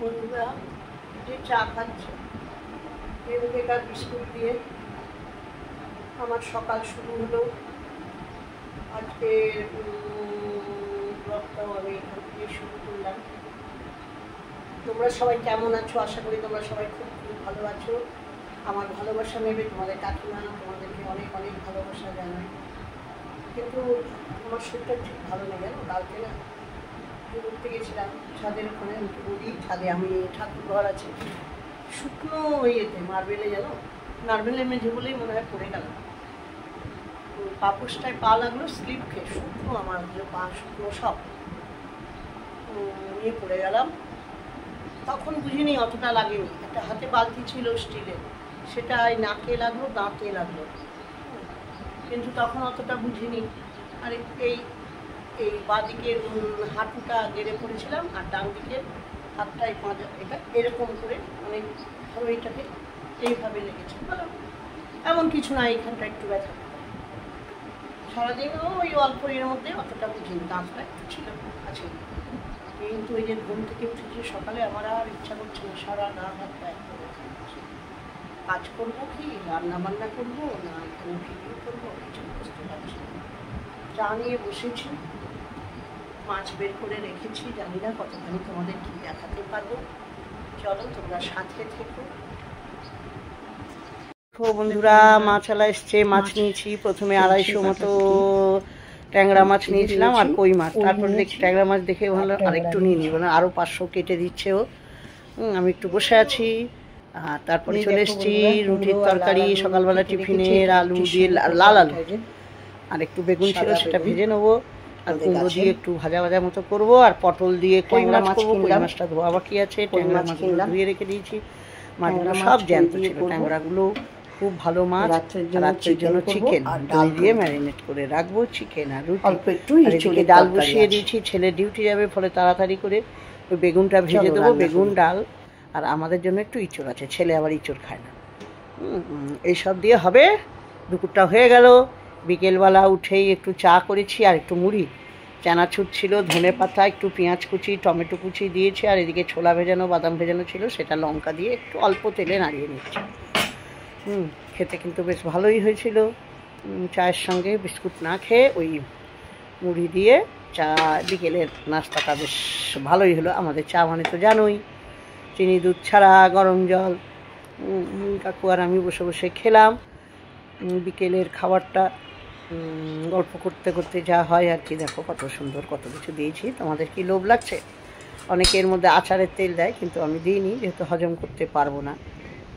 বন্ধুরা যে চা খাচ্ছে বেকার বিস্কুট দিয়ে আমার সকাল শুরু হলো। আজকে ব্লগটাও আমি এখান থেকে শুরু করলাম। তোমরা সবাই কেমন আছো? আশা করি তোমরা সবাই খুব খুব ভালো আছো। আমার ভালোবাসা নেবে তোমাদের কাকিমা, তোমাদেরকে অনেক অনেক ভালোবাসা জানাই। কিন্তু আমার শরীরটা ঠিক ভালো নেই জানো। কালকে না ঘুরতে গেছিলাম ছাদের ওখানে, বলি ছাদে আমি ঠাকুর ঘর আছে শুকনো ইয়েতে মার্বেলে জানো, মার্বেলে মেঝে বলেই মনে হয় পড়ে গেল। পাপোশটায় পা লাগলো, স্লিপ খেয়ে শুকনো আমার পা শুকনো সব নিয়ে পড়ে গেলাম। তখন বুঝিনি, অতটা লাগেনি। একটা হাতে বালতি ছিল স্টিলের, সেটা নাকে লাগলো, দাঁতে লাগলো, কিন্তু তখন অতটা বুঝিনি। আর এই এই বাঁদিকের হাঁটুটা গেড়ে পড়েছিলাম, আর ডান দিকের হাতটাই পাঁজা এটা এরকম করে মানে ধরো এইটাকে এইভাবে লেগেছে। ভালো এমন কিছু না, এইখানটা একটু ব্যথা। সারাদিন ওই অল্প এর মধ্যে অতটা বুঝিনি, দাঁতটা একটু ছিল আছে। কিন্তু ওই যে ঘুম থেকে উঠেছি সকালে, আমার আর ইচ্ছা করছে না, সারা না হাতটা একটু ব্যথা করছে। কাজ করবো কি, রান্না বান্না করবো না এখানে ভিডিও করবো, কিছু বুঝতে পারছি না। চা নিয়ে বসেছি, মাছ বের করে রেখেছি, জানি না কতখানি তোমাদের কি দেখাতে পারবো। চলো তোমরা সাথে থেকো। বন্ধুরা মাছালা এসছে, মাছ নিয়েছি। প্রথমে 250 মতো ট্যাংরা মাছ নিয়েছিলাম আর কই মাছ। তারপর দেখি ট্যাংরা মাছ দেখে ভালো আরেকটু নিয়ে নিব না, আরও 500 কেটে দিচ্ছে ও। আমি একটু বসে আছি। আর তারপরে চলে এসেছি রুটির তরকারি, সকালবেলা টিফিনের আলু দিয়ে, লাল আলু আর একটু বেগুন ছিল, সেটা ভেজে নেবো। আর কুমড়ো দিয়ে একটু ভাজা ভাজা মতো করবো। আর পটল দিয়ে কই মাছ করবো। কই মাছটা ধোয়া বাকি আছে, ট্যাংরা মাছ ধুয়ে রেখে দিয়েছি। মাছগুলো সব জ্যান্ত ছিল, ট্যাংরাগুলো খুব ভালো মাছ। রাত্রের জন্য চিকেন ডাল দিয়ে ম্যারিনেট করে রাখবো, চিকেন আর রুটি। ডাল বসিয়ে দিয়েছি, ছেলে ডিউটি যাবে, ফলে তাড়াতাড়ি করে ওই বেগুনটা ভেজে দেবো। বেগুন ডাল আর আমাদের জন্য একটু ইঁচড় আছে, ছেলে আবার ইঁচড় খায় না। এইসব দিয়ে হবে। দুপুরটা হয়ে গেল। বিকেলবেলা উঠেই একটু চা করেছি আর একটু মুড়ি, চানাচুর ছিল, ধনে পাতা, একটু পেঁয়াজ কুচি, টমেটো কুচি দিয়েছি। আর এদিকে ছোলা ভেজানো, বাদাম ভেজানো ছিল, সেটা লঙ্কা দিয়ে একটু অল্প তেলে নাড়িয়ে নিচ্ছি। খেতে কিন্তু বেশ ভালোই হয়েছিল। চায়ের সঙ্গে বিস্কুট না খেয়ে ওই মুড়ি দিয়ে চা, বিকেলের নাস্তাটা বেশ ভালোই হলো। আমাদের চা মানে তো জানোই, চিনি দুধ ছাড়া, গরম জল। কাকু আর আমি বসে বসে খেলাম বিকেলের খাবারটা, গল্প করতে করতে যা হয় আর কি। দেখো কত সুন্দর কত কিছু দিয়েছি। তোমাদের কি লোভ লাগছে? অনেকের মধ্যে আচারের তেল দেয়, কিন্তু আমি দিইনি, যেহেতু হজম করতে পারবো না।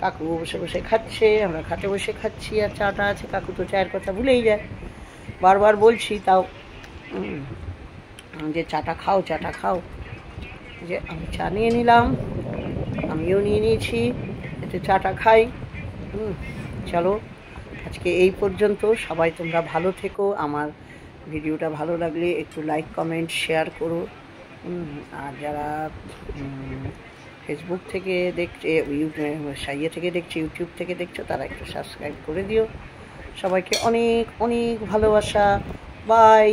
কাকু বসে বসে খাচ্ছে, আমরা খাটে বসে খাচ্ছি, আর চাটা আছে। কাকু তো চায়ের কথা ভুলেই যায়, বারবার বলছি তাও যে চাটা খাও, চাটা খাও। যে আমি চা নিয়ে নিলাম, আমিও নিয়ে নিয়েছি, এতে চাটা খাই। চলো আজকে এই পর্যন্ত। সবাই তোমরা ভালো থেকো। আমার ভিডিওটা ভালো লাগলে একটু লাইক, কমেন্ট, শেয়ার করো। আর যারা ফেসবুক থেকে দেখছে, ইয়ে থেকে দেখছে, ইউটিউব থেকে দেখছো, তারা একটু সাবস্ক্রাইব করে দিও। সবাইকে অনেক অনেক ভালোবাসা। বাই।